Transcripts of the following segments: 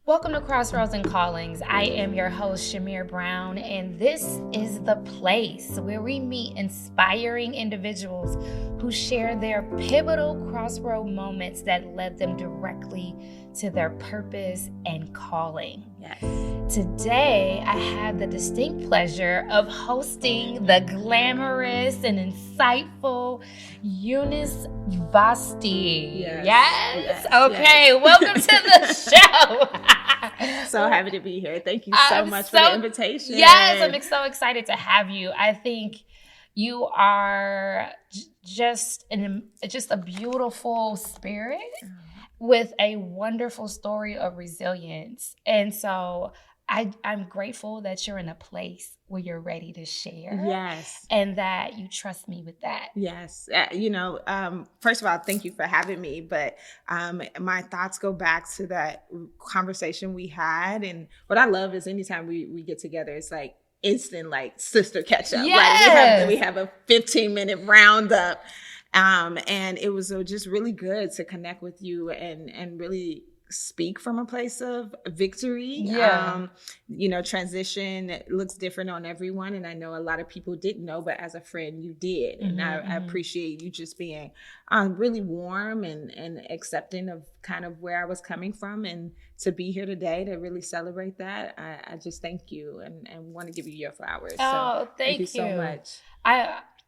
Welcome to Crossroads and Callings. I am your host, Chimere Brown, and this is the place where we meet inspiring individuals who share their pivotal crossroad moments that led them directly to their purpose and calling. Yes. Today, I have the distinct pleasure of hosting the glamorous and insightful Eunice Vashti. Yes? Okay, welcome to the show. So happy to be here. Thank you so much for the invitation. Yes, I'm so excited to have you. I think you are just a beautiful spirit with a wonderful story of resilience. And so I'm grateful that you're in a place where you're ready to share. Yes. And that you trust me with that. Yes. First of all, thank you for having me. But my thoughts go back to that conversation we had. And what I love is anytime we get together, it's like instant, like sister catch up. Yes. Like we have a 15-minute roundup. And it was just really good to connect with you and really speak from a place of victory. Yeah. Transition looks different on everyone. And I know a lot of people didn't know, but as a friend, you did. And I appreciate you just being really warm and accepting of kind of where I was coming from. And to be here today to really celebrate that, I just thank you and want to give you your flowers. Oh, thank you so much.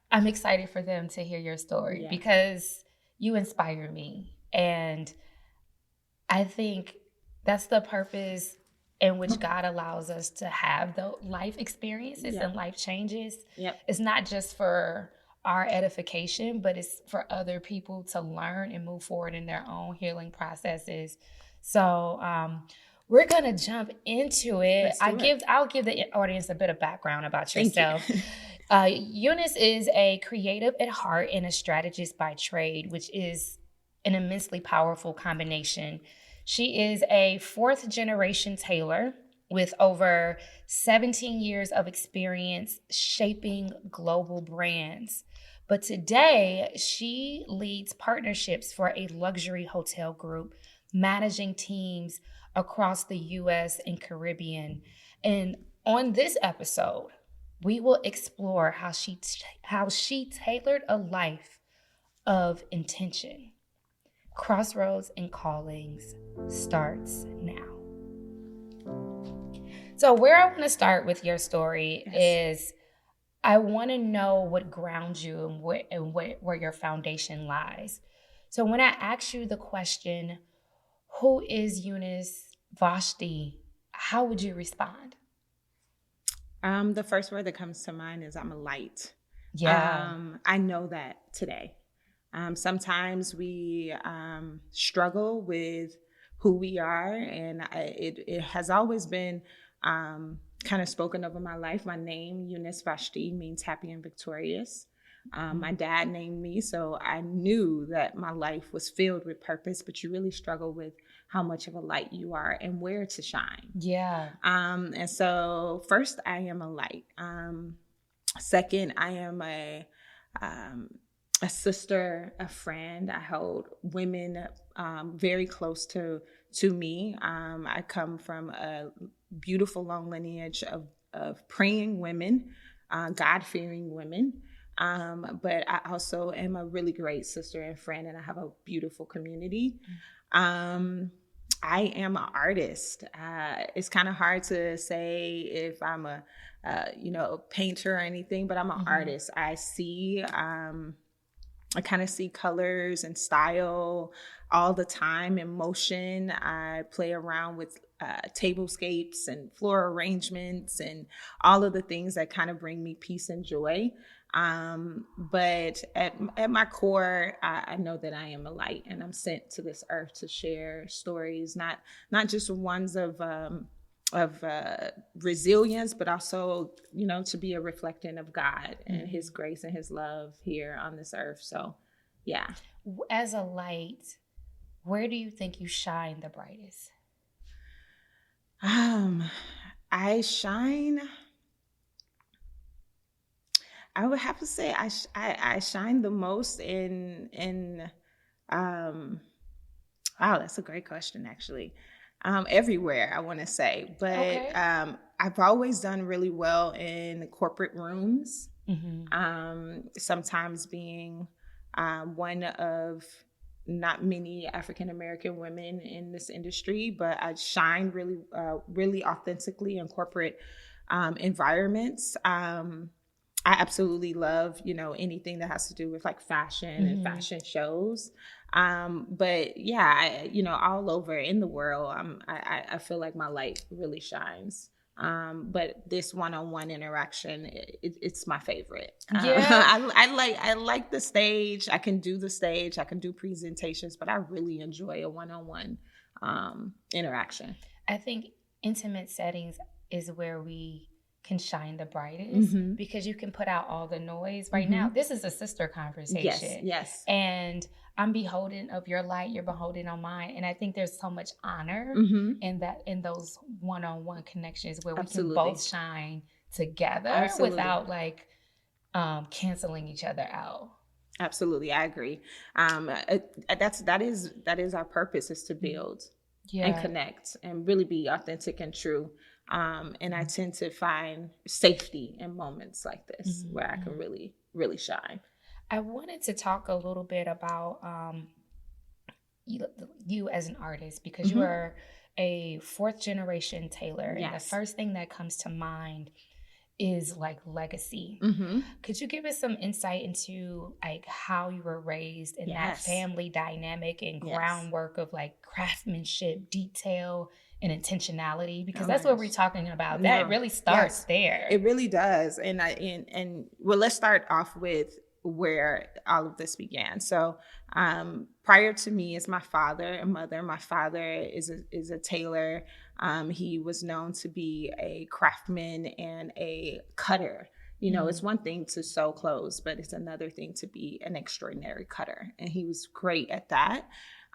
I'm excited for them to hear your story because you inspire me. And I think that's the purpose in which God allows us to have the life experiences and life changes. Yep. It's not just for our edification, but it's for other people to learn and move forward in their own healing processes. So we're going to jump into it. I'll give the audience a bit of background about yourself. Thank you. Eunice is a creative at heart and a strategist by trade, which is an immensely powerful combination. She is a fourth generation tailor with over 17 years of experience shaping global brands. But today, she leads partnerships for a luxury hotel group, managing teams across the U.S. and Caribbean. And on this episode, we will explore how she tailored a life of intention. Crossroads and Callings starts now. So where I want to start with your story is I want to know what grounds you and where your foundation lies. So when I ask you the question, who is Eunice Vashti, how would you respond? The first word that comes to mind is I'm a light. Yeah. I know that today. Sometimes we struggle with who we are, and it has always been kind of spoken over my life. My name, Eunice Vashti, means happy and victorious. My dad named me, so I knew that my life was filled with purpose, but you really struggle with how much of a light you are and where to shine. Yeah. And so first, I am a light. Second, I am a sister, a friend. I hold women very close to me. I come from a beautiful long lineage of praying women, God-fearing women. But I also am a really great sister and friend, and I have a beautiful community. I am an artist. It's kind of hard to say if I'm a painter or anything, but I'm an artist. I kind of see colors and style all the time in motion. I play around with tablescapes and floral arrangements and all of the things that kind of bring me peace and joy. But at my core, I know that I am a light, and I'm sent to this earth to share stories, not just ones of resilience, but also, to be a reflecting of God and His grace and His love here on this earth. So, yeah. As a light, where do you think you shine the brightest? I shine. I would have to say I shine the most in wow, that's a great question, actually. everywhere, I want to say. But Okay. I've always done really well in corporate rooms, sometimes being one of not many African American women in this industry, but I shine really authentically in corporate environments. I absolutely love, anything that has to do with like fashion and fashion shows. But yeah, all over in the world, I feel like my light really shines. But this one-on-one interaction, it's my favorite. Yeah. I like the stage. I can do the stage. I can do presentations, but I really enjoy a one-on-one interaction. I think intimate settings is where we can shine the brightest because you can put out all the noise. Right now, this is a sister conversation. Yes. And I'm beholden of your light, you're beholden on mine. And I think there's so much honor in those one-on-one connections where we can both shine together without like canceling each other out. Absolutely. I agree. That is our purpose, is to build and connect and really be authentic and true. And I tend to find safety in moments like this where I can really, really shine. I wanted to talk a little bit about you as an artist, because you are a fourth generation tailor. Yes. And the first thing that comes to mind is like legacy. Could you give us some insight into like how you were raised in that family dynamic and groundwork of like craftsmanship, detail, and intentionality? Because that's what we're talking about. That really starts there. It really does. And well, let's start off with where all of this began. So prior to me is my father and mother. My father is a tailor. He was known to be a craftsman and a cutter. It's one thing to sew clothes, but it's another thing to be an extraordinary cutter. And he was great at that.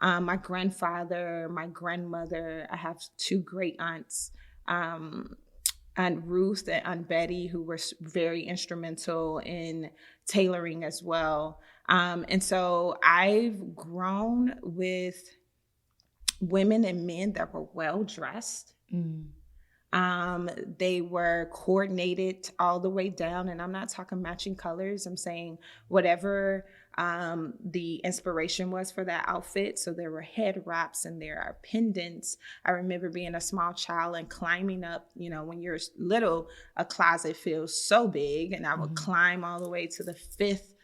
My grandfather, my grandmother, I have two great aunts, Aunt Ruth and Aunt Betty, who were very instrumental in tailoring as well. And so I've grown with women and men that were well dressed. They were coordinated all the way down, and I'm not talking matching colors. I'm saying whatever the inspiration was for that outfit. So there were head wraps and there are pendants. I remember being a small child and climbing up, when you're little, a closet feels so big, and I would climb all the way to the fifth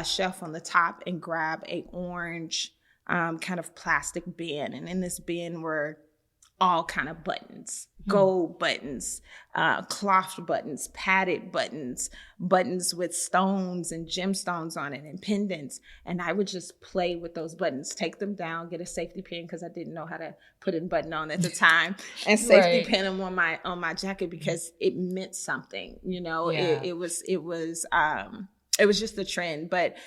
shelf on the top and grab a orange kind of plastic bin. And in this bin were all kind of buttons, gold buttons, cloth buttons, padded buttons, buttons with stones and gemstones on it and pendants. And I would just play with those buttons, take them down, get a safety pin because I didn't know how to put a button on at the time, and safety pin them on my jacket because it meant something. It was just a trend. But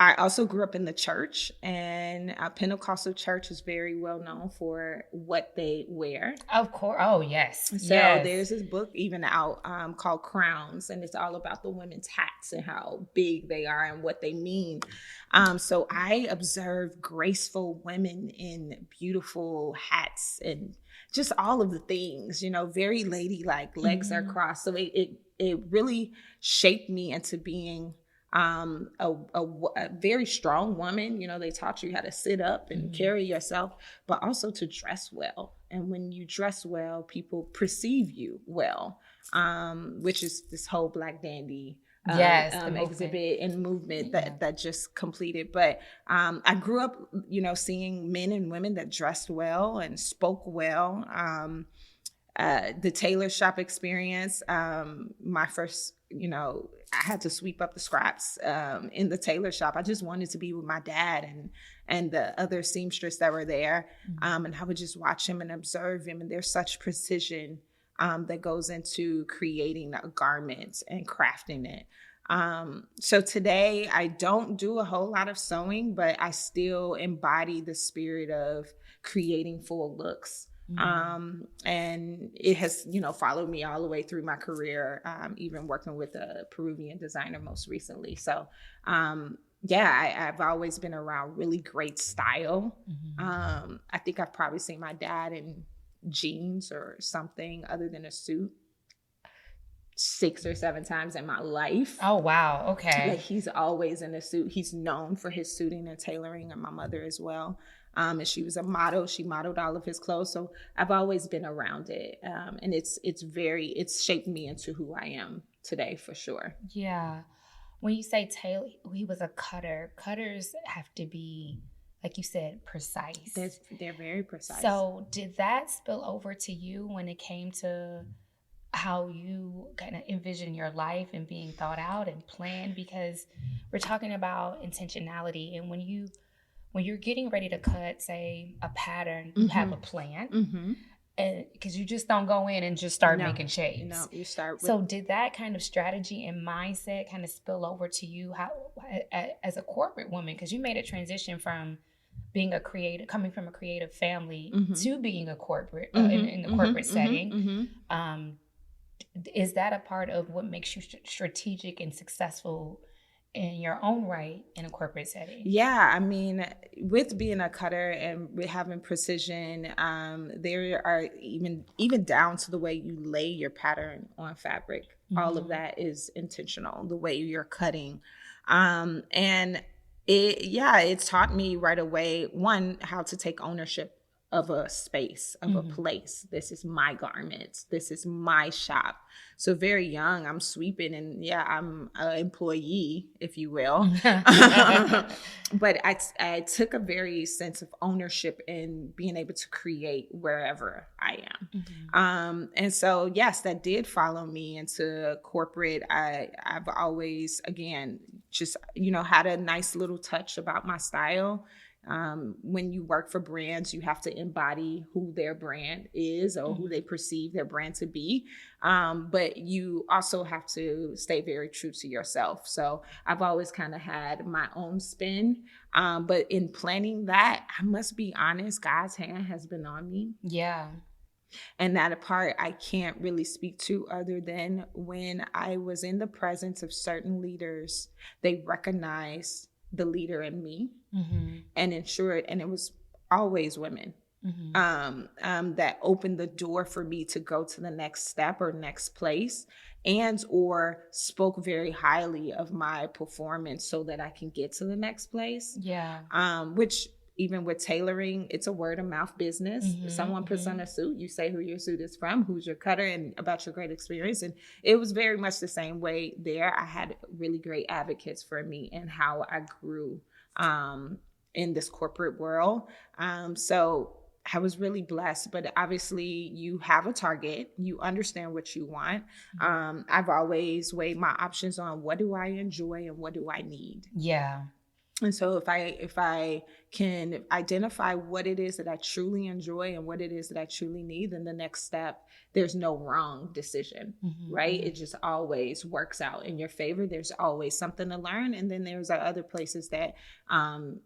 I also grew up in the church, and a Pentecostal church is very well known for what they wear. Of course. Oh, yes. So there's this book even out called Crowns, and it's all about the women's hats and how big they are and what they mean. So I observed graceful women in beautiful hats and just all of the things, very ladylike, legs are crossed. So it really shaped me into being a very strong woman. They taught you how to sit up and carry yourself, but also to dress well. And when you dress well, people perceive you well, which is this whole Black Dandy exhibit and movement that just completed. But I grew up, seeing men and women that dressed well and spoke well. The tailor shop experience, my first, I had to sweep up the scraps in the tailor shop. I just wanted to be with my dad and the other seamstress that were there. And I would just watch him and observe him. And there's such precision that goes into creating a garment and crafting it. So today I don't do a whole lot of sewing, but I still embody the spirit of creating full looks. And it has, followed me all the way through my career, even working with a Peruvian designer most recently. So, yeah, I've always been around really great style. Mm-hmm. I think I've probably seen my dad in jeans or something other than a suit 6 or 7 times in my life. Oh, wow. Like, Okay. he's always in a suit. He's known for his suiting and tailoring, and my mother as well. And she was a model. She modeled all of his clothes. So I've always been around it. And it's shaped me into who I am today, for sure. Yeah. When you say Taylor, he was a cutter. Cutters have to be, like you said, precise. They're very precise. So did that spill over to you when it came to how you kind of envision your life and being thought out and planned? Because we're talking about intentionality, and when you're getting ready to cut, say, a pattern, you have a plan. Mm-hmm. And because you just don't go in and just start making shapes. No, you start with... So did that kind of strategy and mindset kind of spill over to you how as a corporate woman? Because you made a transition from being a creative, coming from a creative family, to being a corporate in the corporate setting. Is that a part of what makes you strategic and successful in your own right in a corporate setting? Yeah, I mean, with being a cutter and with having precision, there are even down to the way you lay your pattern on fabric. All of that is intentional, the way you're cutting. And it's taught me right away, one, how to take ownership of a space, of a place. This is my garments. This is my shop. So very young, I'm sweeping, and I'm an employee, if you will. But I took a very sense of ownership in being able to create wherever I am. And so, yes, that did follow me into corporate. I've always, again, just, had a nice little touch about my style. When you work for brands, you have to embody who their brand is or who they perceive their brand to be. But you also have to stay very true to yourself. So I've always kind of had my own spin. But in planning that, I must be honest, God's hand has been on me. Yeah. And that part I can't really speak to other than when I was in the presence of certain leaders, they recognized the leader in me and ensured, and it was always women, that opened the door for me to go to the next step or next place, and or spoke very highly of my performance so that I can get to the next place. Yeah. Which, even with tailoring, it's a word of mouth business. If someone puts on a suit, you say who your suit is from, who's your cutter, and about your great experience. And it was very much the same way there. I had really great advocates for me and how I grew in this corporate world. So I was really blessed, but obviously you have a target, you understand what you want. I've always weighed my options on what do I enjoy and what do I need. Yeah. And so if I can identify what it is that I truly enjoy and what it is that I truly need, then the next step, there's no wrong decision, right? It just always works out in your favor. There's always something to learn. And then there's other places that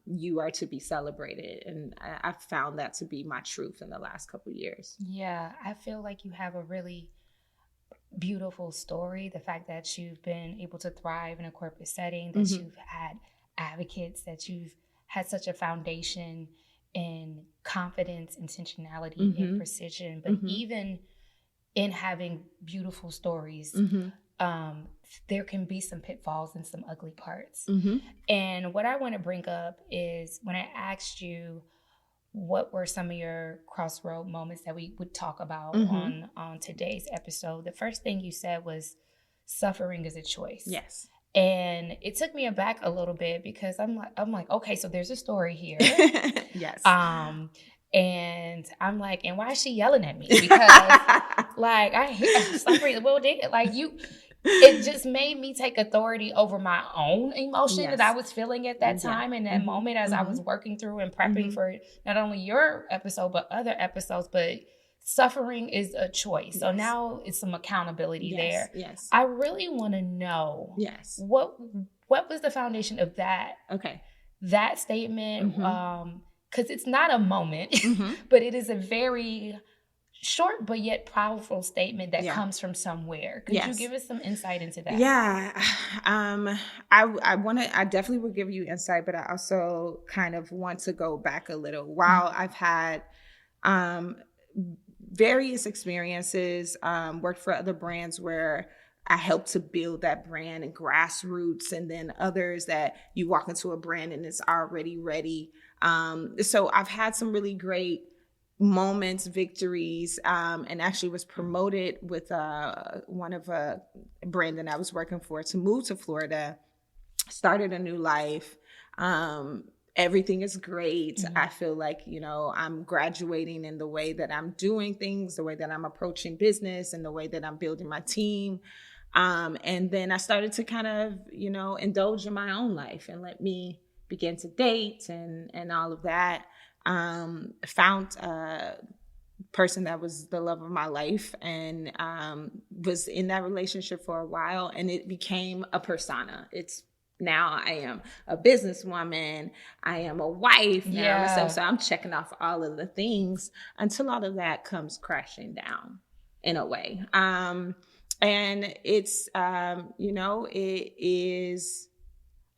you are to be celebrated. And I've found that to be my truth in the last couple of years. Yeah, I feel like you have a really beautiful story. The fact that you've been able to thrive in a corporate setting, that you've had advocates, that you've had such a foundation in confidence, intentionality, and precision, but even in having beautiful stories, there can be some pitfalls and some ugly parts. And what I want to bring up is when I asked you what were some of your crossroad moments that we would talk about on today's episode, the first thing you said was suffering is a choice. Yes. And it took me aback a little bit because I'm like, okay, so there's a story here. Yes. And I'm like, and why is she yelling at me? Because like I hear suffering. Well, it just made me take authority over my own emotion that I was feeling at that time in that moment as I was working through and prepping for not only your episode but other episodes. But suffering is a choice. So now it's some accountability there. Yes. I really want to know what was the foundation of that? Okay. That statement, because it's not a moment, but it is a very short but yet powerful statement that Yeah. comes from somewhere. Could you Yes. give us some insight into that? Yeah. I definitely will give you insight, but I also kind of want to go back a little. While I've had various experiences, worked for other brands where I helped to build that brand and grassroots, and then others that you walk into a brand and it's already ready. So I've had some really great moments, victories, and actually was promoted with one of a brand that I was working for to move to Florida, started a new life. Everything is great. I feel like, I'm graduating in the way that I'm doing things, the way that I'm approaching business, and the way that I'm building my team. And then I started to kind of, indulge in my own life and let me begin to date and all of that. Found a person that was the love of my life, and was in that relationship for a while, and it became a persona. Now I am a businesswoman. I am a wife. Now so I'm checking off all of the things until all of that comes crashing down in a way. And it's, it is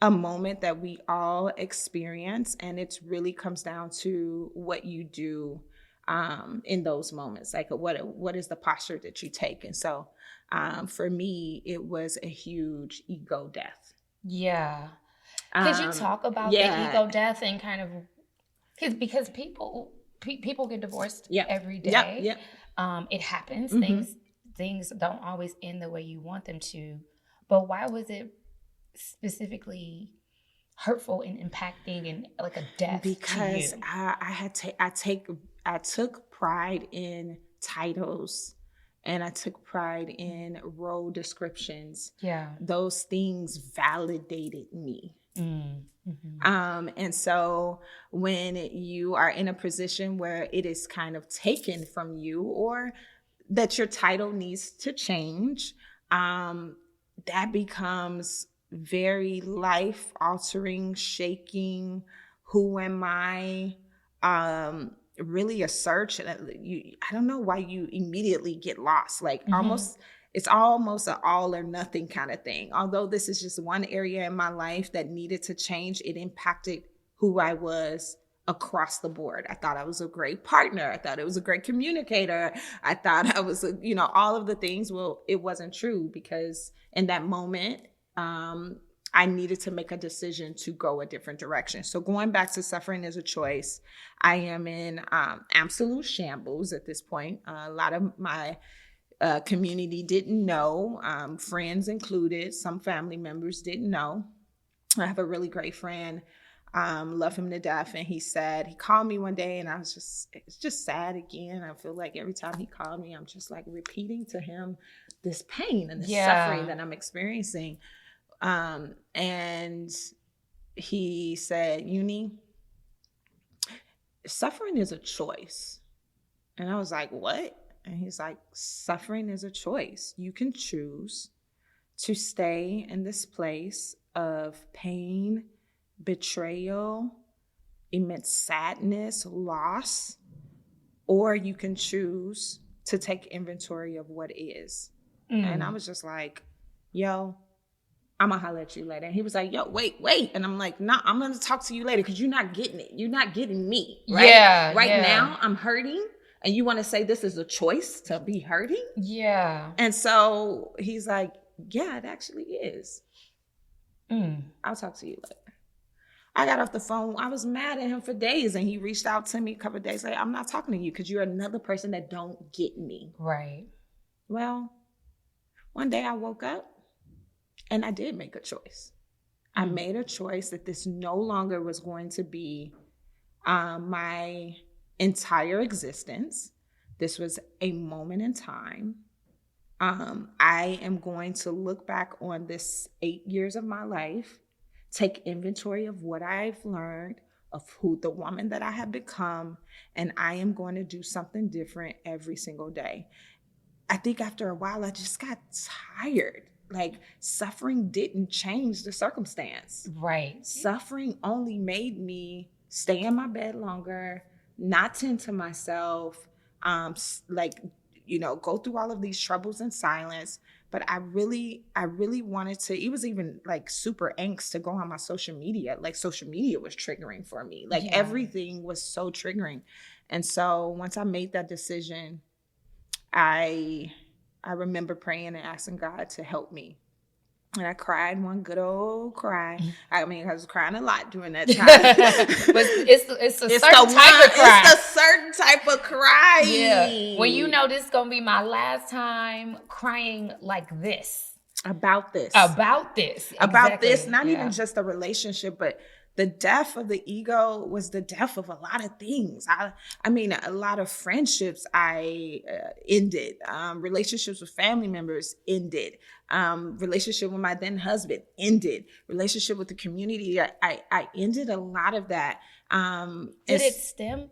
a moment that we all experience, and it really comes down to what you do in those moments. Like what is the posture that you take? And so for me, it was a huge ego death. Yeah. Could you talk about the ego death and kind of, because people get divorced every day. It happens. Things don't always end the way you want them to. But why was it specifically hurtful and impacting and like a death? Because I took pride in titles, and I took pride in role descriptions. Yeah. Those things validated me. And so when you are in a position where it is kind of taken from you, or that your title needs to change, that becomes very life altering, shaking. Who am I? Really a search. I don't know why you immediately get lost. Like it's almost an all or nothing kind of thing. Although this is just one area in my life that needed to change, it impacted who I was across the board. I thought I was a great partner. I thought I was a great communicator. I thought I was, all of the things. Well, it wasn't true, because in that moment, I needed to make a decision to go a different direction. So going back to suffering is a choice, I am in absolute shambles at this point. A lot of my community didn't know, friends included. Some family members didn't know. I have a really great friend, love him to death. And he called me one day, and it's just sad again. I feel like every time he called me, I'm just like repeating to him this pain and this suffering that I'm experiencing. And he said, Uni, suffering is a choice. And I was like, what? And he's like, suffering is a choice. You can choose to stay in this place of pain, betrayal, immense sadness, loss, or you can choose to take inventory of what is. And I was just like, yo, I'm gonna holler at you later. And he was like, yo, wait. And I'm like, nah, I'm gonna talk to you later, because you're not getting it. You're not getting me, right? Yeah. Right now, I'm hurting, and you want to say this is a choice to be hurting? Yeah. And so he's like, yeah, it actually is. I'll talk to you later. I got off the phone. I was mad at him for days, and he reached out to me a couple of days later. I'm not talking to you because you're another person that don't get me. Right. Well, one day I woke up, and I did make a choice. I made a choice that this no longer was going to be my entire existence. This was a moment in time. I am going to look back on this 8 years of my life, take inventory of what I've learned, of who the woman that I have become, and I am going to do something different every single day. I think after a while, I just got tired. Like, suffering didn't change the circumstance. Right. Suffering only made me stay in my bed longer, not tend to myself, like, go through all of these troubles in silence. But I really wanted to, it was even like super angst to go on my social media. Like social media was triggering for me. Like everything was so triggering. And so once I made that decision, I remember praying and asking God to help me. And I cried one good old cry. I mean, I was crying a lot during that time. But it's a certain type of cry. It's a certain type of cry. Yeah. When you know this is going to be my last time crying like this. About this. Not even just a relationship, but the death of the ego was the death of a lot of things. I mean, a lot of friendships I ended. Relationships with family members ended. Relationship with my then husband ended. Relationship with the community, I ended a lot of that. Did it stem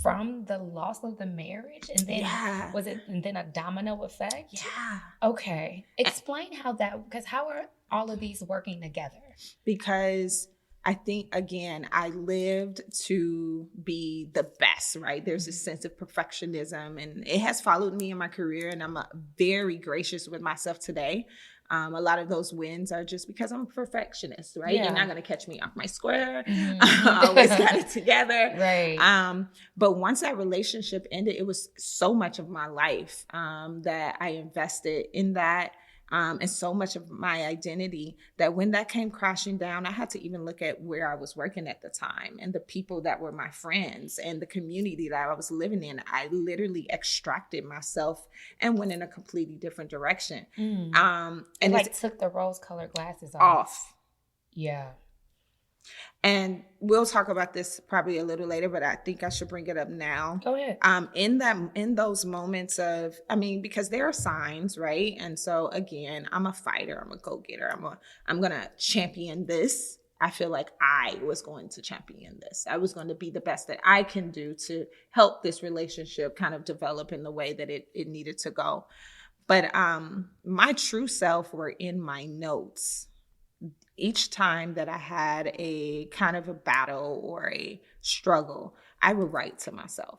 from the loss of the marriage? And then was it and then a domino effect? Yeah. Okay. Explain because how are all of these working together? Because I think, again, I lived to be the best, right? There's this sense of perfectionism, and it has followed me in my career, and I'm very gracious with myself today. A lot of those wins are just because I'm a perfectionist, right? You're not going to catch me off my square. I always got it together. Right. But once that relationship ended, it was so much of my life that I invested in that. And so much of my identity that when that came crashing down, I had to even look at where I was working at the time and the people that were my friends and the community that I was living in. I literally extracted myself and went in a completely different direction. And it took the rose-colored glasses off. Yeah. And we'll talk about this probably a little later, but I think I should bring it up now. Go ahead. In those moments of, because there are signs, right? And so again, I'm a fighter. I'm a go-getter. I'm going to champion this. I feel like I was going to champion this. I was going to be the best that I can do to help this relationship kind of develop in the way that it needed to go. But my true self were in my notes. Each time that I had a kind of a battle or a struggle, I would write to myself.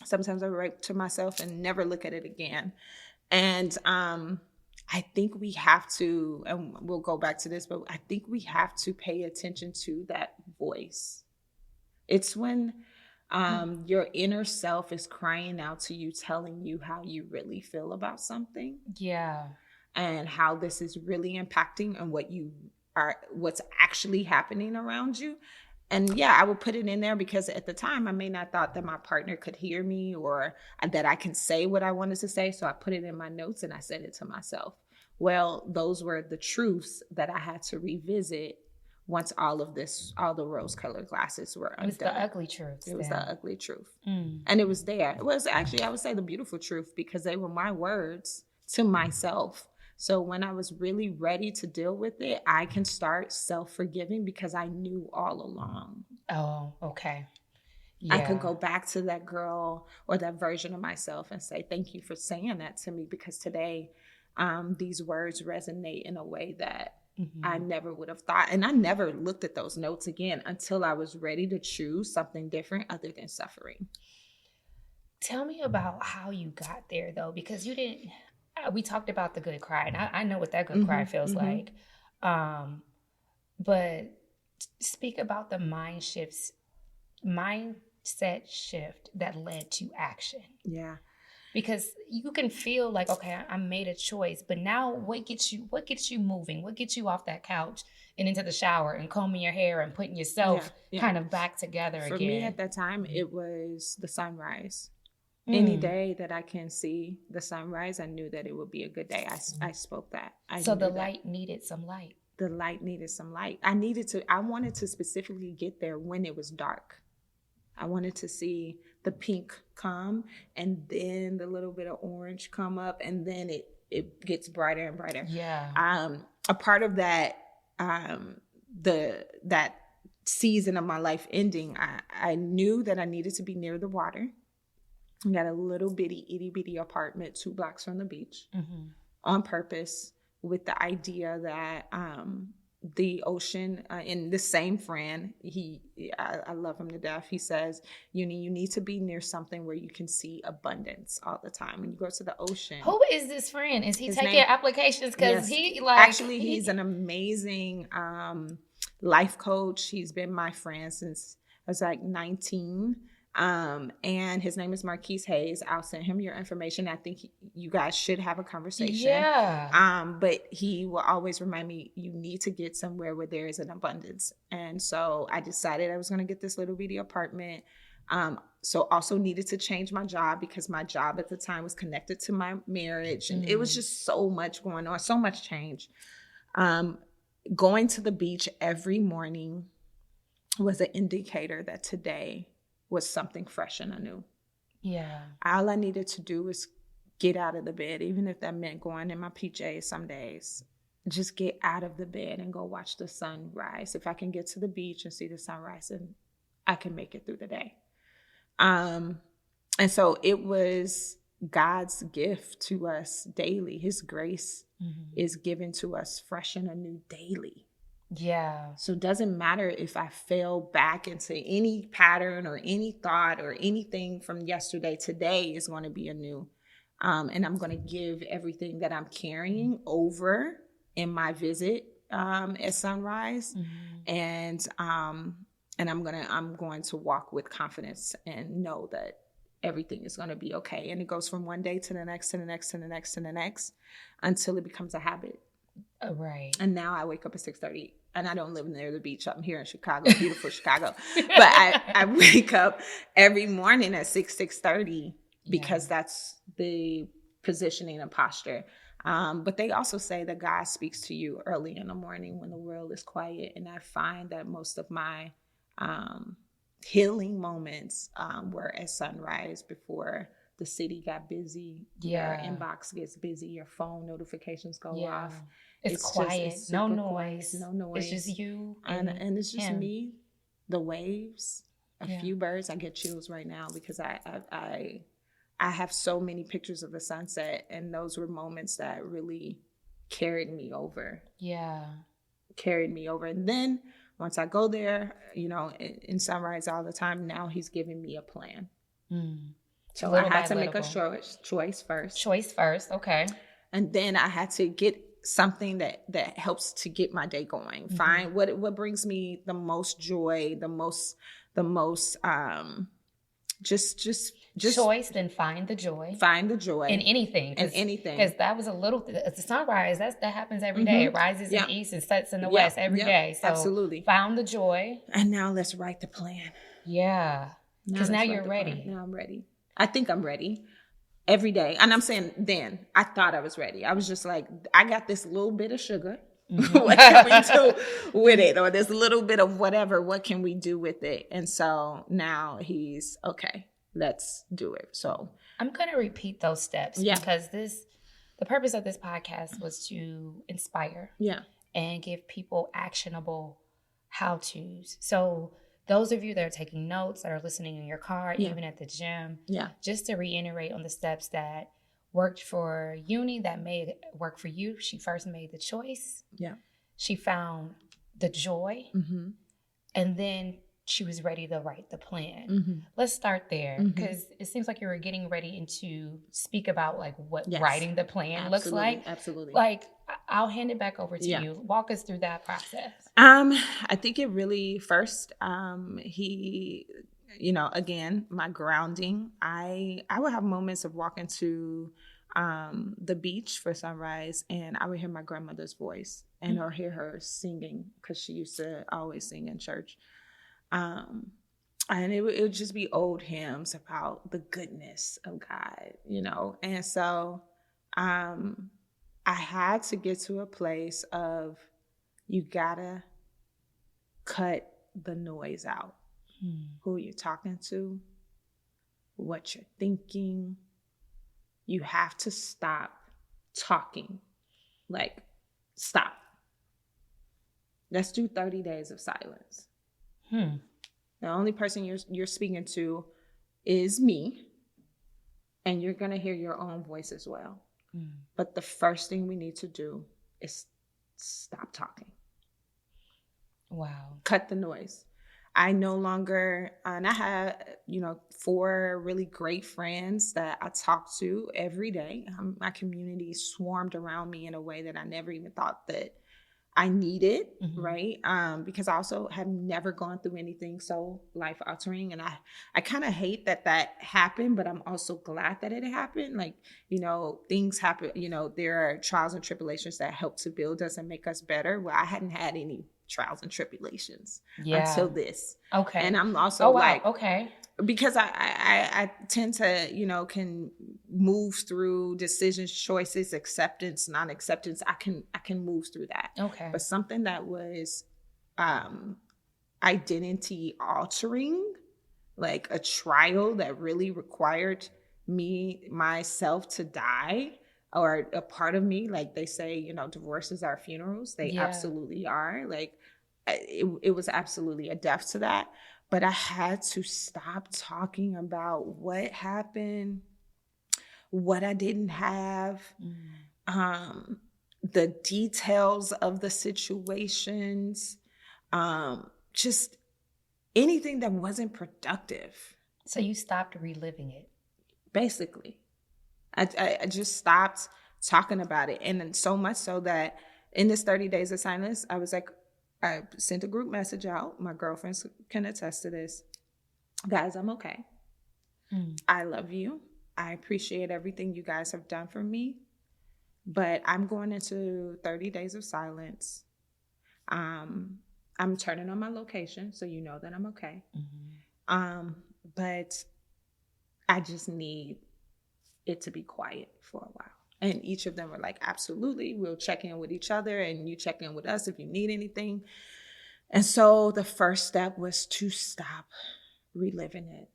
Sometimes I would write to myself and never look at it again. And I think we have to, and we'll go back to this, but I think we have to pay attention to that voice. It's when your inner self is crying out to you, telling you how you really feel about something. Yeah. And how this is really impacting on what's actually happening around you. And yeah, I would put it in there because at the time I may not thought that my partner could hear me or that I can say what I wanted to say. So I put it in my notes and I said it to myself. Well, those were the truths that I had to revisit once all the rose-colored glasses were undone. It was the ugly truth. It was the ugly truth. And it was there. It was actually, I would say, the beautiful truth because they were my words to myself. So when I was really ready to deal with it, I can start self-forgiving because I knew all along. Oh, okay. Yeah. I could go back to that girl or that version of myself and say, thank you for saying that to me because today these words resonate in a way that I never would have thought. And I never looked at those notes again until I was ready to choose something different other than suffering. Tell me about how you got there, though, because you didn't... We talked about the good cry, and I know what that good cry feels like. But speak about the mindset shift that led to action. Yeah. Because you can feel like, okay, I made a choice, but now what gets you moving? What gets you off that couch and into the shower and combing your hair and putting yourself kind of back together again? For me at that time, it was the sunrise. Any day that I can see the sunrise, I knew that it would be a good day. I spoke that. So the light needed some light. The light needed some light. I wanted to specifically get there when it was dark. I wanted to see the pink come and then the little bit of orange come up and then it gets brighter and brighter. Yeah. A part of that, that season of my life ending, I knew that I needed to be near the water. I got a little bitty, itty bitty apartment 2 blocks from the beach on purpose with the idea that the ocean. And the same friend, I love him to death. He says, you need to be near something where you can see abundance all the time. When you go to the ocean. Who is this friend? Is he His taking name- applications? Because Yes. he Actually, he's an amazing life coach. He's been my friend since I was like 19. And his name is Marquise Hayes. I'll send him your information. I think you guys should have a conversation. Yeah. But he will always remind me, you need to get somewhere where there is an abundance. And so I decided I was going to get this little bitty apartment. So also needed to change my job because my job at the time was connected to my marriage. And it was just so much going on, so much change. Going to the beach every morning was an indicator that today was something fresh and anew. Yeah. All I needed to do was get out of the bed, even if that meant going in my PJs some days. Just get out of the bed and go watch the sun rise. If I can get to the beach and see the sunrise, then I can make it through the day. And so it was God's gift to us daily. His grace is given to us fresh and anew daily. Yeah. So it doesn't matter if I fell back into any pattern or any thought or anything from yesterday. Today is going to be anew. And I'm going to give everything that I'm carrying over in my visit at sunrise. And I'm going to walk with confidence and know that everything is going to be okay. And it goes from one day to the next, to the next, to the next, to the next, until it becomes a habit. Right. And now I wake up at 6:30, and I don't live near the beach. I'm here in Chicago, beautiful Chicago. But I wake up every morning at 6:30 because that's the positioning and posture. But they also say that God speaks to you early in the morning when the world is quiet. And I find that most of my healing moments were at sunrise, before the city got busy. Your inbox gets busy, your phone notifications go off. It's quiet. It's no super noise. Quiet, no noise. It's just you and it's just him. me, the waves, a few birds. I get chills right now because I have so many pictures of the sunset, and those were moments that really carried me over. And then once I go there, in sunrise all the time, now he's giving me a plan. So I had to make a choice first. Okay. And then I had to get something that helps to get my day going. Find what brings me the most joy, the most just choice. Then find the joy in anything. Because that was the sunrise. That happens every day. It rises in the east and sets in the west every day. So absolutely found the joy. And now let's write the plan. Because now you're ready. Now I'm ready. I think I'm ready every day. And I'm saying then I thought I was ready. I was just like, I got this little bit of sugar. What can we do with it? Or this little bit of whatever, what can we do with it? And so now he's okay, let's do it. So I'm going to repeat those steps because the purpose of this podcast was to inspire and give people actionable how-tos. So those of you that are taking notes, that are listening in your car, even at the gym, just to reiterate on the steps that worked for Uni, that may work for you. She first made the choice. She found the joy. And then she was ready to write the plan. Let's start there, because it seems like you were getting ready to speak about like what writing the plan looks like. Absolutely. Like, I'll hand it back over to you. Walk us through that process. I think it really first, he, again, my grounding, I would have moments of walking to the beach for sunrise, and I would hear my grandmother's voice or hear her singing, because she used to always sing in church. And it would just be old hymns about the goodness of God, And so I had to get to a place of, you gotta cut the noise out. Who you're talking to, what you're thinking. You have to stop talking. Like, stop. Let's do 30 days of silence. The only person you're speaking to is me, and you're going to hear your own voice as well. But the first thing we need to do is stop talking. Wow. Cut the noise. I no longer, and I had, 4 really great friends that I talk to every day. My community swarmed around me in a way that I never even thought that I needed, right? Because I also have never gone through anything so life altering. And I kind of hate that happened, but I'm also glad that it happened. Like, things happen, there are trials and tribulations that help to build us and make us better. Well, I hadn't had any trials and tribulations until this. Okay. And I'm also okay. Because I tend to, can move through decisions, choices, acceptance, non-acceptance. I can move through that. Okay. But something that was identity altering, like a trial that really required myself to die, or a part of me, like they say, divorces are funerals. They absolutely are. Like it was absolutely a death to that. But I had to stop talking about what happened, what I didn't have, the details of the situations, just anything that wasn't productive. So you stopped reliving it? Basically. I just stopped talking about it. And then so much so that in this 30 days of silence, I was like, I sent a group message out. My girlfriends can attest to this. Guys, I'm okay. I love you. I appreciate everything you guys have done for me. But I'm going into 30 days of silence. I'm turning on my location, so you know that I'm okay. But I just need it to be quiet for a while. And each of them were like, absolutely, we'll check in with each other and you check in with us if you need anything. And so the first step was to stop reliving it.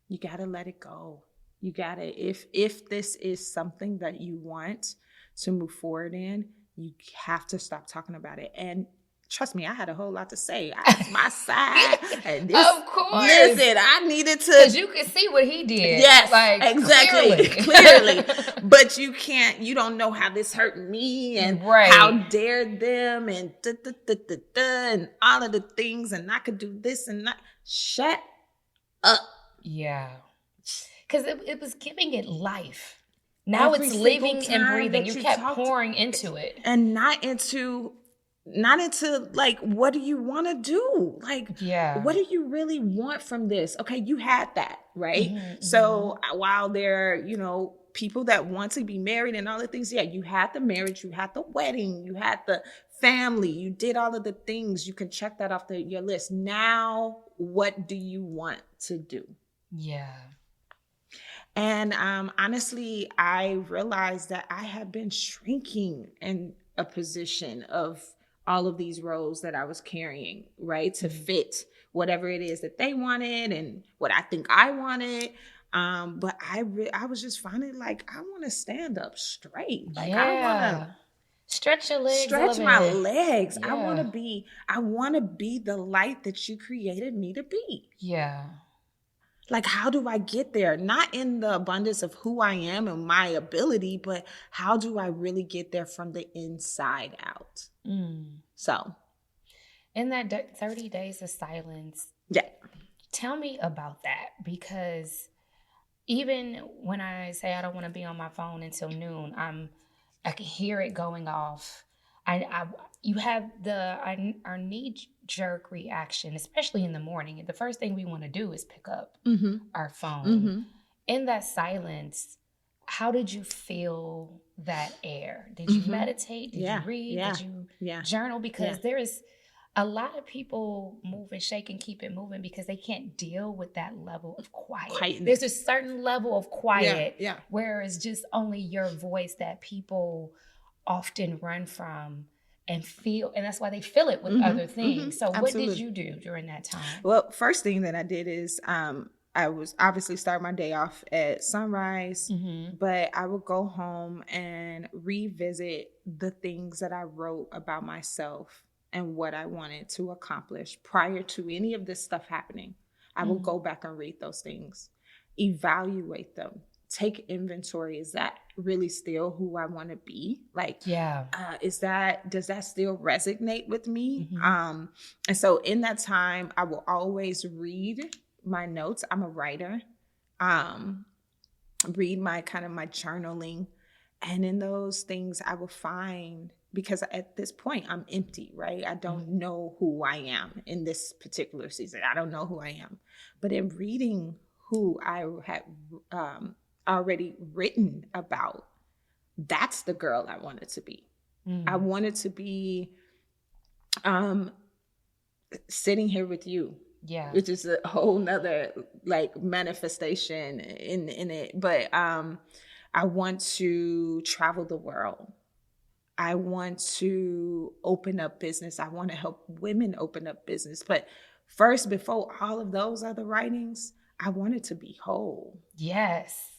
You got to let it go. You got to, if this is something that you want to move forward in, you have to stop talking about it. And trust me, I had a whole lot to say. I was my side. And this, of course. Listen, I needed to. Because you could see what he did. Yes, like, exactly. Clearly. But you don't know how this hurt me and how dare them and and all of the things. And I could do this and that. Shut up. Yeah. Because it was giving it life. Now it's living and breathing. You kept pouring into it. And not into like, what do you want to do? Like, what do you really want from this? Okay, you had that, right? So while there are, people that want to be married and all the things, you had the marriage, you had the wedding, you had the family, you did all of the things. You can check that off your list. Now, what do you want to do? Yeah. And honestly, I realized that I had been shrinking in a position of all of these roles that I was carrying, right? To fit whatever it is that they wanted and what I think I wanted. But I was just finding like, I want to stand up straight. Like I want to stretch your legs. Stretch my legs. Yeah. I want to be the light that you created me to be. Yeah. Like, how do I get there? Not in the abundance of who I am and my ability, but how do I really get there from the inside out? So. In that 30 days of silence. Yeah. Tell me about that, because even when I say I don't want to be on my phone until noon, I can hear it going off. You have our knee-jerk reaction, especially in the morning. The first thing we want to do is pick up our phone. In that silence, how did you feel that air? Did you meditate? Did you read? Did you journal? Because there is a lot of people move and shake and keep it moving because they can't deal with that level of quiet. There's a certain level of quiet where it's just only your voice that people often run from and feel, and that's why they fill it with other things. So what did you do during that time? Well, first thing that I did is I was obviously start my day off at sunrise, but I would go home and revisit the things that I wrote about myself and what I wanted to accomplish prior to any of this stuff happening. I will go back and read those things, evaluate them, take inventory. Is that really still who I want to be? Like, Yeah. does that still resonate with me? Mm-hmm. And so in that time, I will always read my notes. I'm a writer. Read my journaling. And in those things I will find, because at this point I'm empty, right? I don't know who I am in this particular season. I don't know who I am. But in reading who I had already written about, that's the girl I wanted to be. I wanted to be sitting here with you. Yeah. Which is a whole nother like manifestation in it. But I want to travel the world. I want to open up business. I want to help women open up business. But first, before all of those other writings, I wanted to be whole. Yes.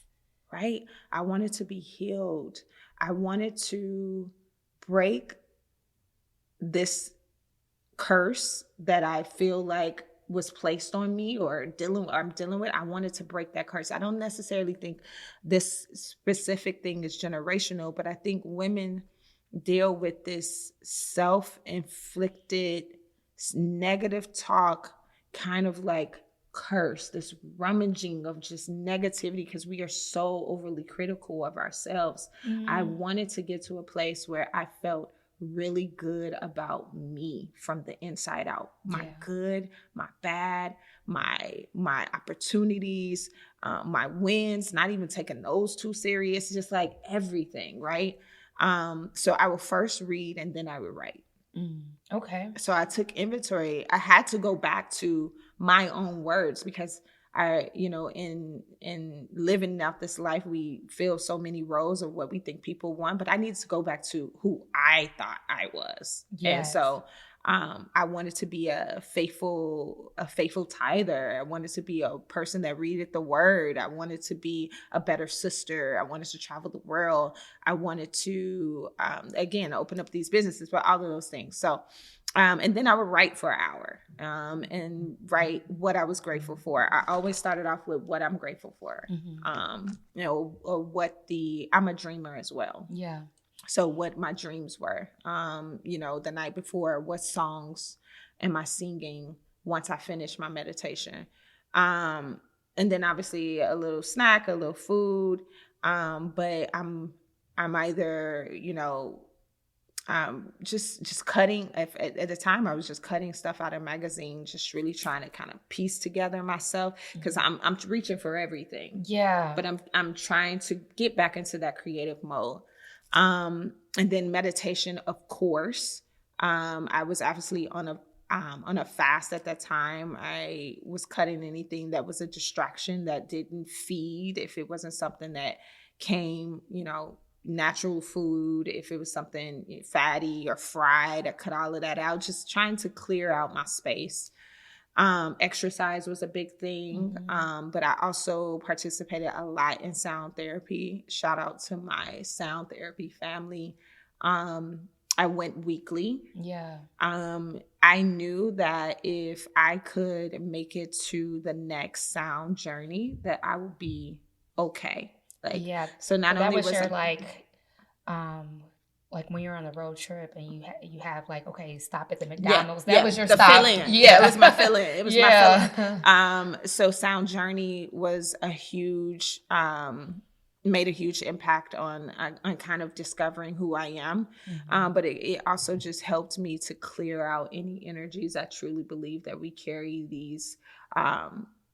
Right? I wanted to be healed. I wanted to break this curse that I feel like was placed on me or I'm dealing with. I wanted to break that curse. I don't necessarily think this specific thing is generational, but I think women deal with this self-inflicted negative talk, kind of like curse, this rummaging of just negativity, because we are so overly critical of ourselves. I wanted to get to a place where I felt really good about me from the inside out. My good, my bad, my opportunities, my wins, not even taking those too serious, just like everything, right? So I would first read and then I would write. Okay. So I took inventory. I had to go back to my own words, because I, in living out this life, we fill so many roles of what we think people want, but I needed to go back to who I thought I was. Yes. And so I wanted to be a faithful tither. I wanted to be a person that readed the word. I wanted to be a better sister. I wanted to travel the world. I wanted to, again, open up these businesses, but all of those things. So, and then I would write for an hour, and write what I was grateful for. I always started off with what I'm grateful for. Or I'm a dreamer as well. Yeah. So what my dreams were, the night before, what songs am I singing once I finish my meditation? And then obviously a little snack, a little food. But I'm either, just cutting. At the time, I was just cutting stuff out of magazines, just really trying to kind of piece together myself, because I'm reaching for everything. Yeah. But I'm trying to get back into that creative mode. And then meditation, of course. I was obviously on a fast at that time. I was cutting anything that was a distraction that didn't feed. If it wasn't something that came, natural food, if it was something fatty or fried, I cut all of that out, just trying to clear out my space. Exercise was a big thing. But I also participated a lot in sound therapy. Shout out to my sound therapy family. I went weekly. Yeah. I knew that if I could make it to the next sound journey, that I would be okay. So not only was your like when you're on a road trip and you have like, okay, stop at the McDonald's. That was your the stop. Feeling. Yeah, it was my feeling. It was my feeling. So Sound Journey was a huge, made a huge impact on kind of discovering who I am. But it also just helped me to clear out any energies. I truly believe that we carry these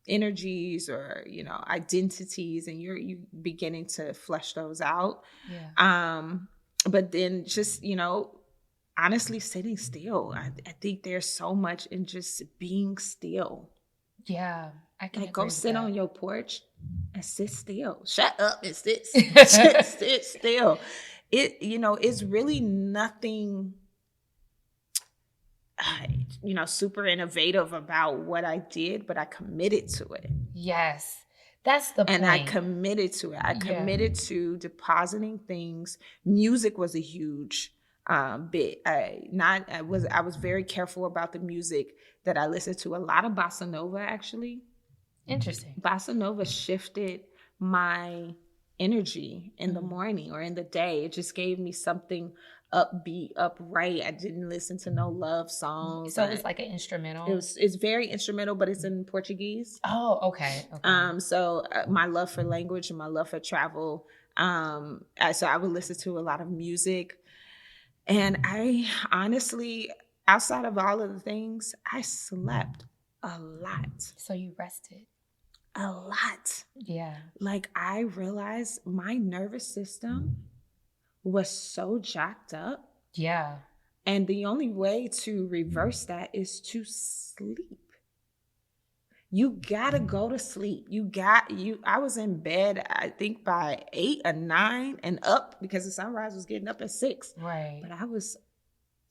energies or, identities, and you're beginning to flesh those out. But then just, honestly sitting still. I think there's so much in just being still. Yeah. I can go sit on your porch and sit still. Shut up and sit still. It's really nothing, super innovative about what I did, but I committed to it. Yes. That's the point. And I committed to it. I committed to depositing things. Music was a huge bit. I was very careful about the music that I listened to. A lot of bossa nova, actually. Interesting. Bossa nova shifted my energy in the morning or in the day. It just gave me something upbeat, upright. I didn't listen to no love songs. So it's like an instrumental. It's very instrumental, but it's in Portuguese. Oh, okay. So my love for language and my love for travel. So I would listen to a lot of music, and I honestly, outside of all of the things, I slept a lot. So you rested. A lot. Yeah. Like, I realized my nervous system was so jacked up. Yeah. And the only way to reverse that is to sleep. You gotta go to sleep. I was in bed, I think by 8 or 9 and up, because the sunrise was getting up at 6. Right. But I was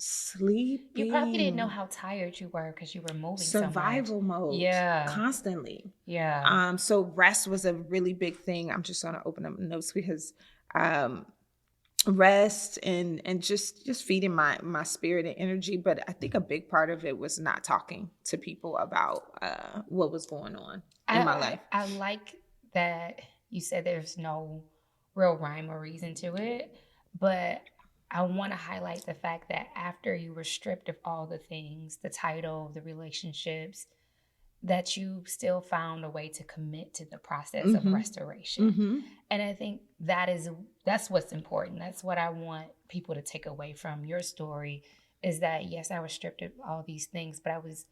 sleeping. You probably didn't know how tired you were because you were moving survival so much. mode. Yeah. Constantly. Yeah. So rest was a really big thing. I'm just gonna open up notes because rest and just feeding my spirit and energy. But I think a big part of it was not talking to people about what was going on in my life. I like that you said there's no real rhyme or reason to it, but I want to highlight the fact that after you were stripped of all the things, the title, the relationships, that you still found a way to commit to the process of restoration. And I think that's what's important. That's what I want people to take away from your story, is that, yes, I was stripped of all these things, but I was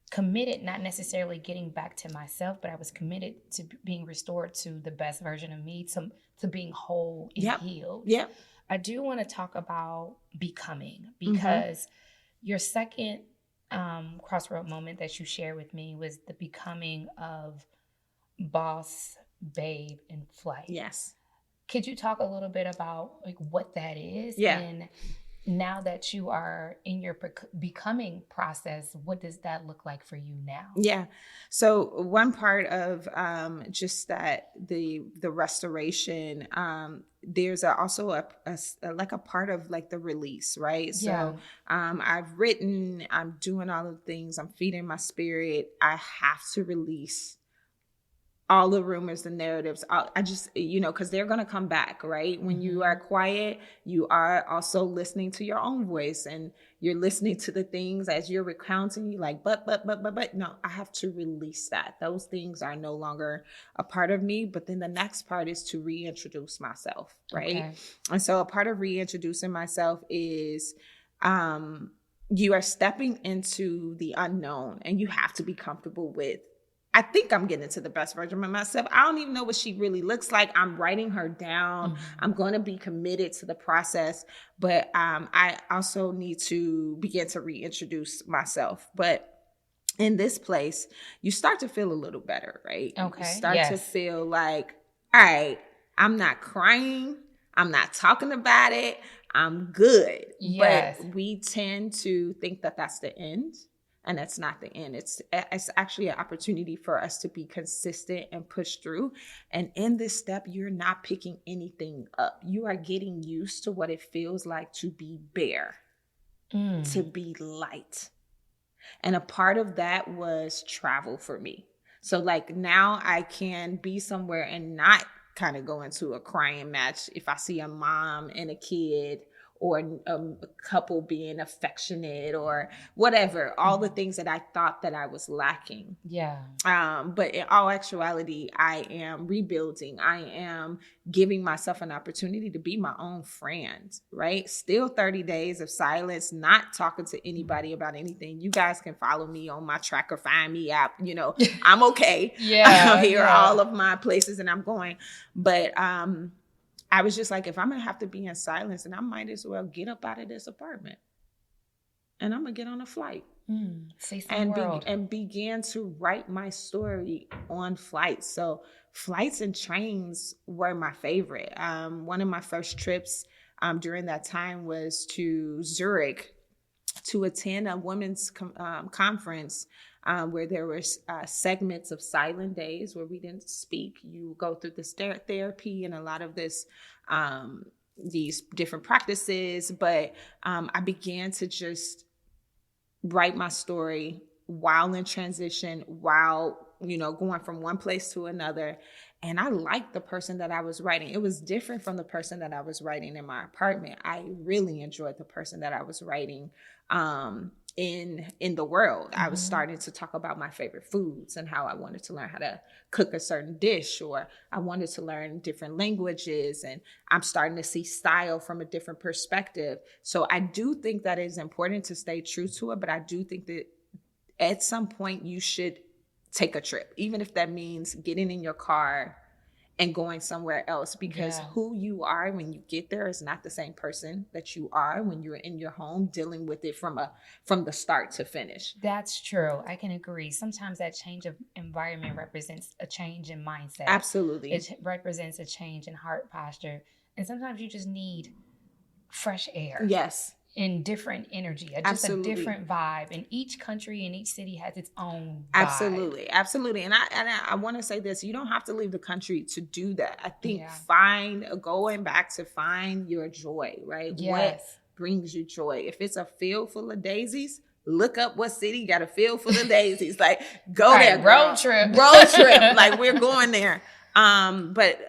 committed, not necessarily getting back to myself, but I was committed to being restored to the best version of me, to being whole and healed. Yeah. I do want to talk about becoming, because your second crossroad moment that you shared with me was the becoming of boss, babe, and flight. Yes. Could you talk a little bit about like what that is? Yeah. And now that you are in your becoming process, what does that look like for you now? Yeah. So one part of just that the restoration, there's also a part of like the release, right? Yeah. So I've written, I'm doing all of the things, I'm feeding my spirit. I have to release all the rumors, the narratives. I just, because they're going to come back, right? When you are quiet, you are also listening to your own voice, and you're listening to the things as you're recounting. You like, but, no, I have to release that. Those things are no longer a part of me. But then the next part is to reintroduce myself, right? Okay. And so a part of reintroducing myself is, you are stepping into the unknown, and you have to be comfortable with, I think I'm getting to the best version of myself. I don't even know what she really looks like. I'm writing her down. I'm going to be committed to the process, but I also need to begin to reintroduce myself. But in this place, you start to feel a little better, right? Okay. You start to feel like, all right, I'm not crying. I'm not talking about it. I'm good. Yes. But we tend to think that that's the end. And that's not the end. It's actually an opportunity for us to be consistent and push through. And in this step, you're not picking anything up. You are getting used to what it feels like to be bare, to be light. And a part of that was travel for me. So like now I can be somewhere and not kind of go into a crying match if I see a mom and a kid, or a couple being affectionate, or whatever, all the things that I thought that I was lacking. Yeah. But in all actuality, I am rebuilding. I am giving myself an opportunity to be my own friend, right? Still 30 days of silence, not talking to anybody about anything. You guys can follow me on my tracker, find me out, I'm okay. Here are all of my places and I'm going. But, I was just like, if I'm going to have to be in silence, then I might as well get up out of this apartment and I'm going to get on a flight and began to write my story on flights. So flights and trains were my favorite. One of my first trips during that time was to Zurich to attend a women's conference where there were segments of silent days where we didn't speak. You go through this therapy and a lot of this, these different practices. But I began to just write my story while in transition, while, going from one place to another. And I liked the person that I was writing. It was different from the person that I was writing in my apartment. I really enjoyed the person that I was writing in the world. I was starting to talk about my favorite foods and how I wanted to learn how to cook a certain dish, or I wanted to learn different languages, and I'm starting to see style from a different perspective. So I do think that it's important to stay true to it, but I do think that at some point you should take a trip, even if that means getting in your car and going somewhere else, because who you are when you get there is not the same person that you are when you're in your home dealing with it from the start to finish. That's true. I can agree. Sometimes that change of environment represents a change in mindset. Absolutely. It represents a change in heart posture. And sometimes you just need fresh air. Yes. In different energy, just a different vibe. And each country and each city has its own vibe. Absolutely. And I want to say this: you don't have to leave the country to do that. I think going back to find your joy, right? Yes. What brings you joy? If it's a field full of daisies, look up what city got a field full of daisies. Like, go there, road trip. Like, we're going there. But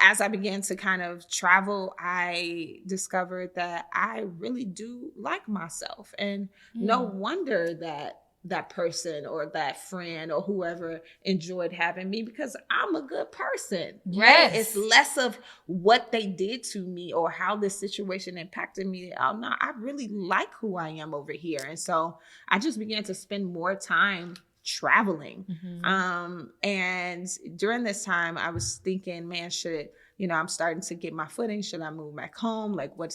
as I began to kind of travel, I discovered that I really do like myself, and no wonder that person or that friend or whoever enjoyed having me, because I'm a good person, right? Yes. It's less of what they did to me or how this situation impacted me. Oh no, I really like who I am over here. And so I just began to spend more time traveling. And during this time I was thinking, man, I'm starting to get my footing. Should I move back home? Like, what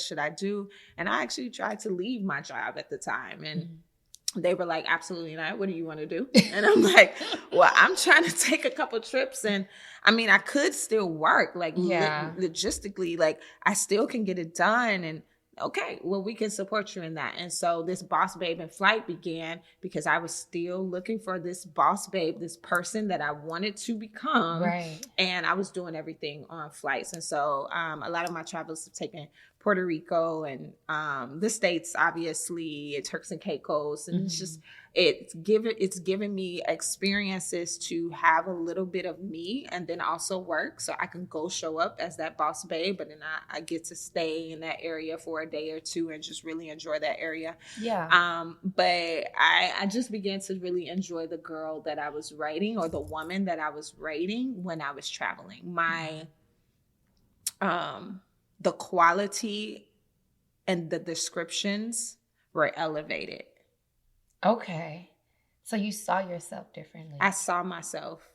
should I do? And I actually tried to leave my job at the time, and they were like, absolutely not. What do you want to do? And I'm like, well, I'm trying to take a couple trips. And I mean, I could still work, like logistically, like I still can get it done. And okay, well, we can support you in that. And so this Boss Babe in Flight began because I was still looking for this boss babe, this person that I wanted to become. Right. And I was doing everything on flights. And so a lot of my travels have taken Puerto Rico and the States, obviously, Turks and Caicos. And it's given me experiences to have a little bit of me and then also work. So I can go show up as that boss babe, but then I get to stay in that area for a day or two and just really enjoy that area. Yeah. But I just began to really enjoy the girl that I was writing, or the woman that I was writing, when I was traveling. The quality and the descriptions were elevated. Okay. So you saw yourself differently. I saw myself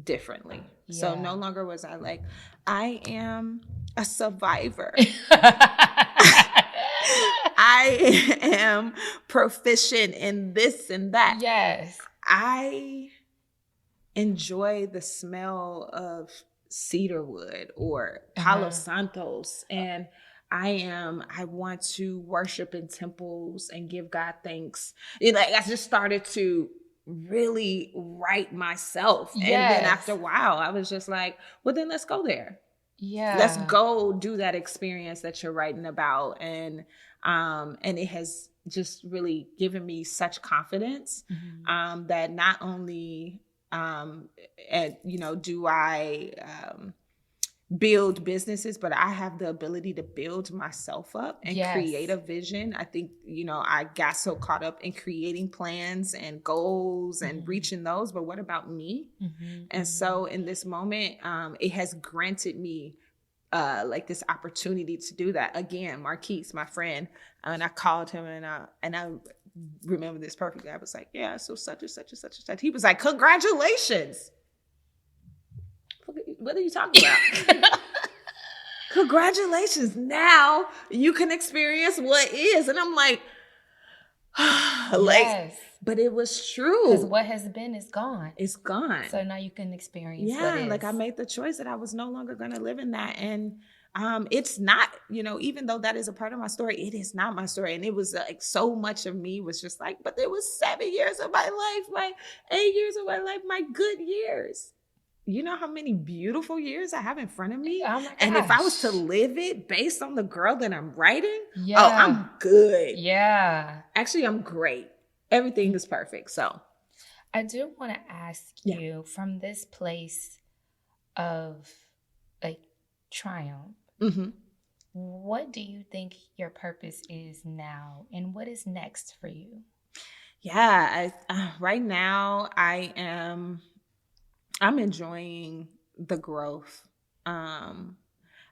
differently. Yeah. So no longer was I like, I am a survivor. I am proficient in this and that. Yes. I enjoy the smell of cedarwood or Palo Santos, and I want to worship in temples and give God thanks. I just started to really write myself. Yes. And then after a while, I was just like, well, then let's go there. Yeah. Let's go do that experience that you're writing about. And it has just really given me such confidence that not only do I build businesses, but I have the ability to build myself up and create a vision. I think, I got so caught up in creating plans and goals and reaching those, but what about me? And so in this moment, it has granted me like this opportunity to do that. Again, Marquise, my friend, and I called him and I remember this perfectly. I was like, yeah, so such and such and such and such. He was like, congratulations. What are you talking about? Congratulations. Now you can experience what is. And I'm like, but it was true. Because what has been is gone. It's gone. So now you can experience what is. Like I made the choice that I was no longer going to live in that. And it's not, even though that is a part of my story, it is not my story. And it was like so much of me was just like, but there was 7 years of my life, like 8 years of my life, my good years. You know how many beautiful years I have in front of me? Oh my gosh. And if I was to live it based on the girl that I'm writing, I'm good. Yeah. Actually, I'm great. Everything is perfect. So I do want to ask you, from this place of like triumph, Mm-hmm. what do you think your purpose is now, and what is next for you? Yeah, right now I'm enjoying the growth. Um,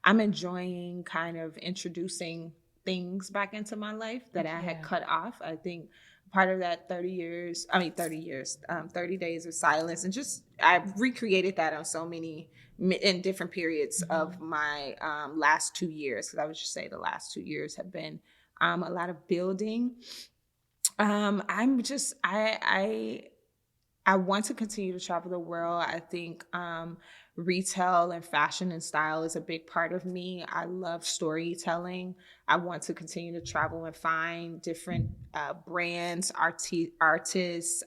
I'm enjoying kind of introducing things back into my life that I had Yeah. cut off. I think part of that 30 years, 30 days of silence. And just, I recreated that on so many, in different periods of my last 2 years. Because I would just say the last 2 years have been a lot of building. I'm just, I want to continue to travel the world. I think retail and fashion and style is a big part of me. I love storytelling. I want to continue to travel and find different brands, artists,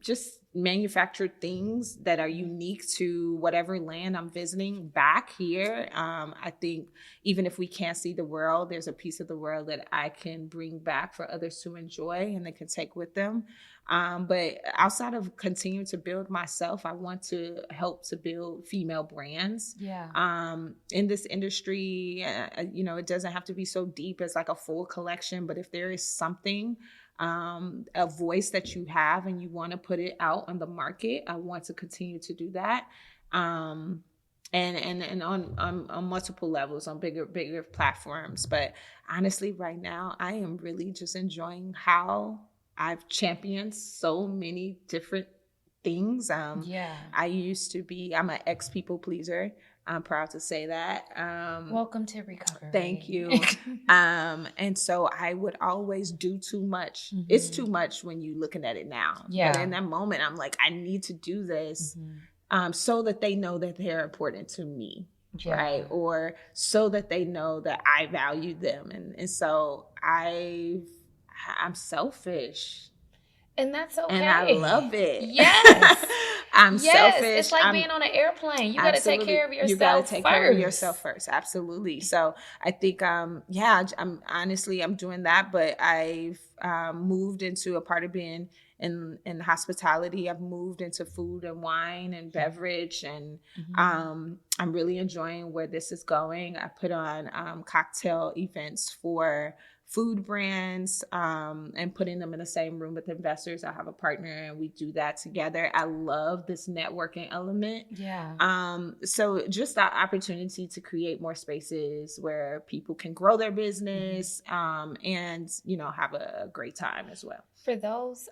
just manufactured things that are unique to whatever land I'm visiting back here. I think even if we can't see the world, there's a piece of the world that I can bring back for others to enjoy and they can take with them. But outside of continuing to build myself, I want to help to build female brands. Yeah. In this industry, it doesn't have to be so deep as like a full collection, but if there is something, a voice that you have and you want to put it out on the market, I want to continue to do that. And on multiple levels, on bigger platforms. But honestly, right now, I am really just enjoying how I've championed so many different things. Yeah. I'm an ex people pleaser. I'm proud to say that. Welcome to recovery. Thank you. And so I would always do too much. It's too much when you're looking at it now. Yeah. But in that moment, I'm like, I need to do this so that they know that they're important to me. Yeah. Right. Or so that they know that I value them. And so I'm selfish. And that's okay. And I love it. Yes. I'm selfish. It's like being on an airplane. You got to take care of yourself. You got to take care of yourself first. Absolutely. So I think, I'm doing that, but I've moved into a part of being in hospitality. I've moved into food and wine and beverage, and I'm really enjoying where this is going. I put on cocktail events for food brands and putting them in the same room with investors. I have a partner and we do that together. I love this networking element. Yeah. So just that opportunity to create more spaces where people can grow their business and, have a great time as well. For those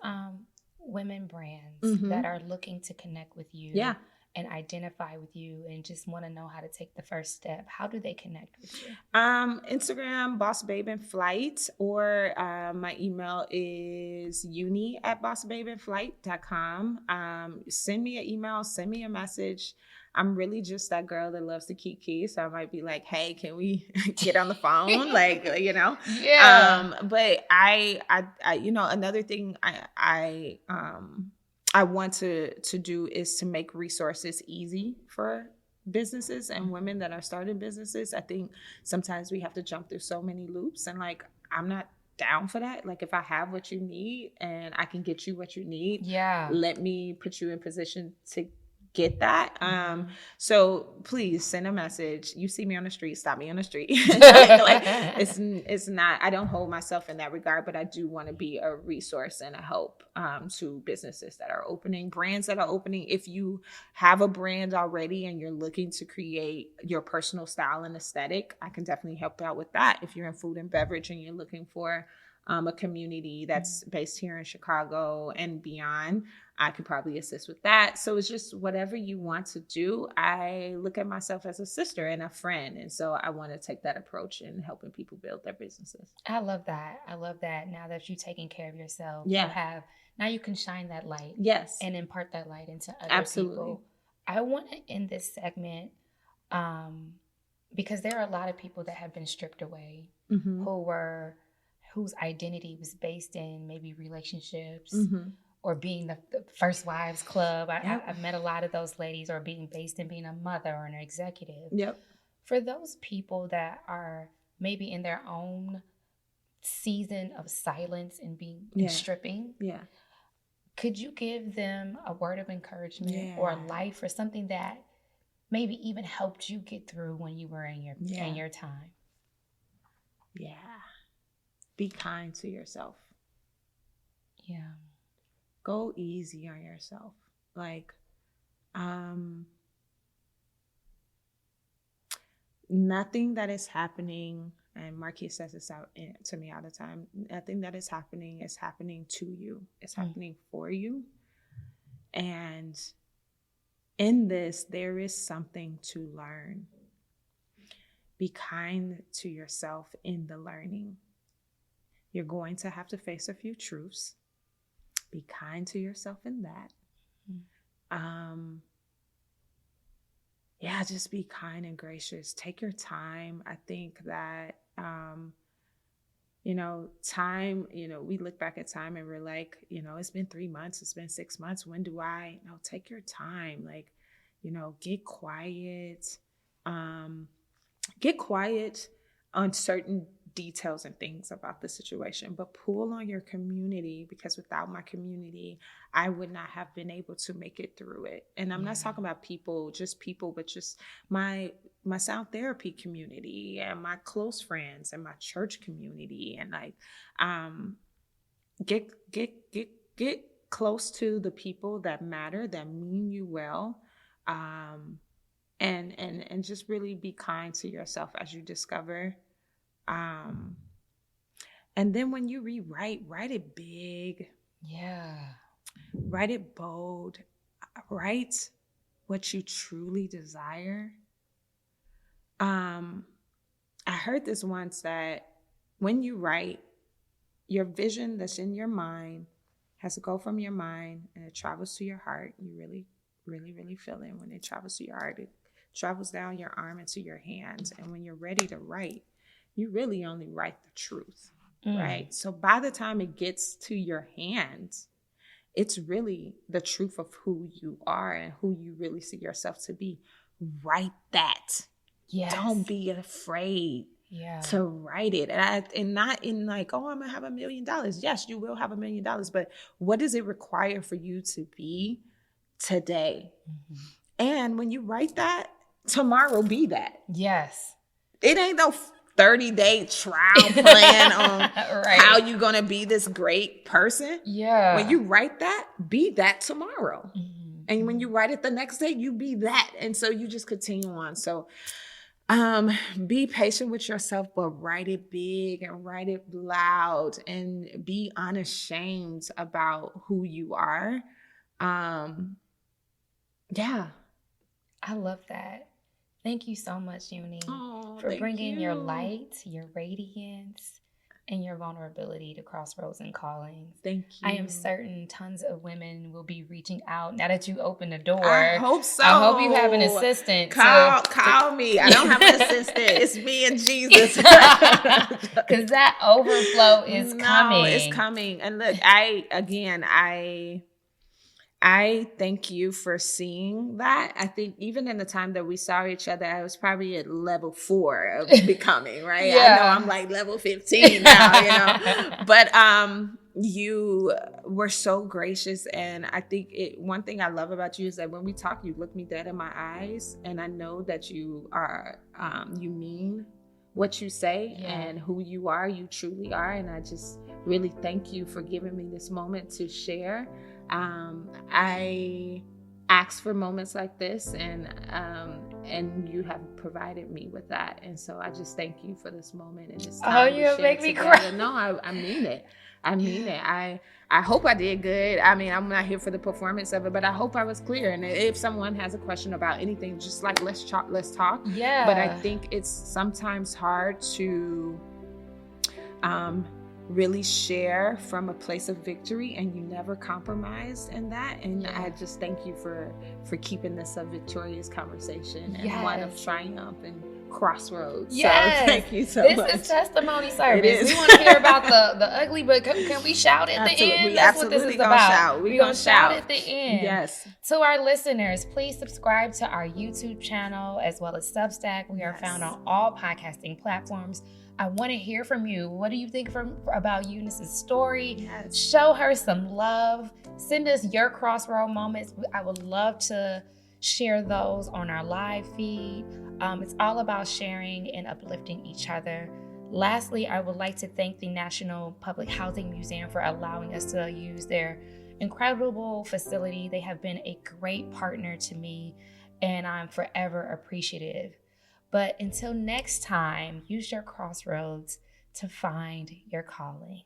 women brands that are looking to connect with you. Yeah. And identify with you and just want to know how to take the first step, how do they connect with you? Instagram, Boss Babe in Flight, or my email is uni@bossbabeinflight.com. Send me an email, send me a message. I'm really just that girl that loves to kiki. So I might be like, hey, can we get on the phone? Yeah. But I another thing I want to do is to make resources easy for businesses and women that are starting businesses. I think sometimes we have to jump through so many loops, and I'm not down for that. Like, if I have what you need and I can get you what you need, let me put you in position to get that. So please send a message. You see me on the street, stop me on the street. It's not, I don't hold myself in that regard, but I do want to be a resource and a help to businesses that are opening, brands that are opening. If you have a brand already and you're looking to create your personal style and aesthetic, I can definitely help out with that. If you're in food and beverage and you're looking for a community that's based here in Chicago and beyond, I could probably assist with that. So it's just whatever you want to do. I look at myself as a sister and a friend. And so I want to take that approach in helping people build their businesses. I love that. Now that you're taking care of yourself, now you can shine that light. Yes. And impart that light into other people. I want to end this segment because there are a lot of people that have been stripped away whose identity was based in maybe relationships or being the First Wives Club. I've met a lot of those ladies, or being based in being a mother or an executive. Yep. For those people that are maybe in their own season of silence and being and stripping, could you give them a word of encouragement or life or something that maybe even helped you get through when you were in your time? Yeah. Be kind to yourself. Yeah. Go easy on yourself. Like, nothing that is happening, and Marquis says this out to me all the time, nothing that is happening to you. It's happening for you. And in this, there is something to learn. Be kind to yourself in the learning. You're going to have to face a few truths. Be kind to yourself in that. Just be kind and gracious. Take your time. I think that, time, we look back at time and we're like, it's been 3 months, it's been 6 months. When do I? No, take your time. Like, get quiet. Get quiet on certain details and things about the situation, but pull on your community, because without my community, I would not have been able to make it through it. And I'm not talking about people, but just my sound therapy community and my close friends and my church community. And like, get close to the people that matter, that mean you well. And just really be kind to yourself as you discover. And then when you write it big. Yeah. Write it bold. Write what you truly desire. I heard this once, that when you write, your vision that's in your mind has to go from your mind and it travels to your heart. You really, really, really feel it when it travels to your heart. It travels down your arm into your hands. And when you're ready to write, you really only write the truth, right? So by the time it gets to your hands, it's really the truth of who you are and who you really see yourself to be. Write that. Yes. Don't be afraid to write it. And not in like, oh, I'm going to have $1 million. Yes, you will have $1 million. But what does it require for you to be today? And when you write that, tomorrow be that. Yes. It ain't no 30-day trial plan on how you're going to be this great person. Yeah. When you write that, be that tomorrow. And when you write it the next day, you be that. And so you just continue on. So be patient with yourself, but write it big and write it loud and be unashamed about who you are. Yeah. I love that. Thank you so much, Uni, for bringing your light, your radiance, and your vulnerability to Crossroads and Callings. Thank you. I am certain tons of women will be reaching out now that you opened the door. I hope so. I hope you have an assistant. Call me. I don't have an assistant. It's me and Jesus. Because that overflow is coming. It's coming. And look, I thank you for seeing that. I think even in the time that we saw each other, I was probably at level 4 of becoming, right? I know I'm like level 15 now, But you were so gracious. And I think one thing I love about you is that when we talk, you look me dead in my eyes. And I know that you are, you mean what you say and who you are, you truly are. And I just really thank you for giving me this moment to share. I ask for moments like this, and you have provided me with that. And so I just thank you for this moment and this time. You make me cry. No, I mean it. I mean it. I hope I did good. I mean, I'm not here for the performance of it, but I hope I was clear. And if someone has a question about anything, just like, let's talk. Yeah. But I think it's sometimes hard to, really share from a place of victory, and you never compromised in that. And I just thank you for keeping this a victorious conversation and one of triumph and crossroads. Yes. So thank you so much. This is testimony service. We want to hear about the ugly, but can we shout at the end? We That's what this is about. Shout. We're going to shout at the end. Yes. To our listeners, please subscribe to our YouTube channel as well as Substack. We are found on all podcasting platforms. I want to hear from you. What do you think about Eunice's story? Yes. Show her some love. Send us your crossroad moments. I would love to share those on our live feed. It's all about sharing and uplifting each other. Lastly, I would like to thank the National Public Housing Museum for allowing us to use their incredible facility. They have been a great partner to me, and I'm forever appreciative. But until next time, use your crossroads to find your calling.